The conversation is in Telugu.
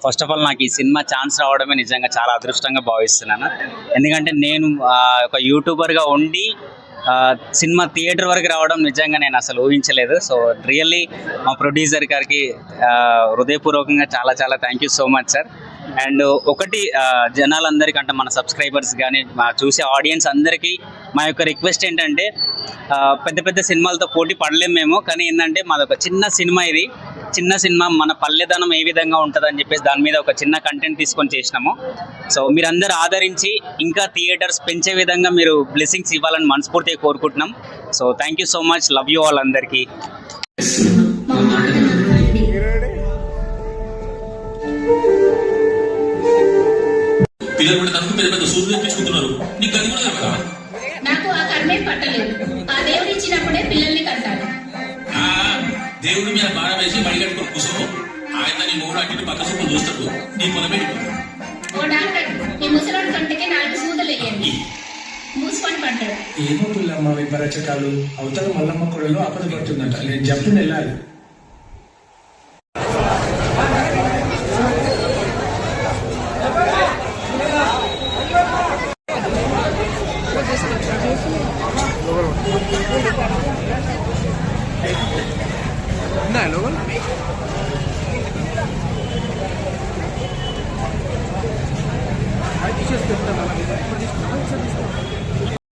ఫస్ట్ ఆఫ్ ఆల్ నాకు ఈ సినిమా ఛాన్స్ రావడమే నిజంగా చాలా అదృష్టంగా భావిస్తున్నాను. ఎందుకంటే నేను ఒక యూట్యూబర్గా ఉండి సినిమా థియేటర్ వరకు రావడం నిజంగా నేను అసలు ఊహించలేదు. సో రియల్లీ మా ప్రొడ్యూసర్ గారికి హృదయపూర్వకంగా చాలా చాలా thank you so much sir. And ఒకటి జనాలందరికీ అంటే మన సబ్స్క్రైబర్స్ కానీ మా చూసే ఆడియన్స్ అందరికీ మా యొక్క రిక్వెస్ట్ ఏంటంటే పెద్ద పెద్ద సినిమాలతో పోటీ పడలేము మేము, కానీ ఏంటంటే మాది ఒక చిన్న సినిమా, ఇది చిన్న సినిమా, మన పల్లెదనం ఏ విధంగా ఉంటుందని చెప్పేసి దాని మీద ఒక చిన్న కంటెంట్ తీసుకొని చేసినాము. సో మీరందరూ ఆదరించి ఇంకా థియేటర్స్ పెంచే విధంగా మీరు బ్లెస్సింగ్స్ ఇవ్వాలని మనస్ఫూర్తిగా కోరుకుంటున్నాం. So thank you so much, love you all అందరికీ. పిల్లలు కూడా తనకు పెద్ద పెద్ద సూదులు తెప్పించుకుంటున్నారు. నీకు అది కూడా కదా? నాకు ఆ కర్మే పట్టలేదు. ఆ దేవుడు ఇచ్చినప్పుడే పిల్లల్ని కంటాడు. దేవుడి మీద భారం వేసి మడి కట్టుకుని కూర్చో. ఆయన నీ మూడు అట్టి పక్క సూపులు చూస్తాడు. నీ పొలమే ఓ డాక్టర్, నీ ముసలాడు కంటికి 4 సూదులు వేయండి, మూసుకొని పడ్డాడు. ఏమో పిల్లమ్మ విపరచకాలు అవతల మల్లమ్మ కొడలో ఆపద పడుతుందంట. నేను జప్పుని వెళ్ళాలి. Ay,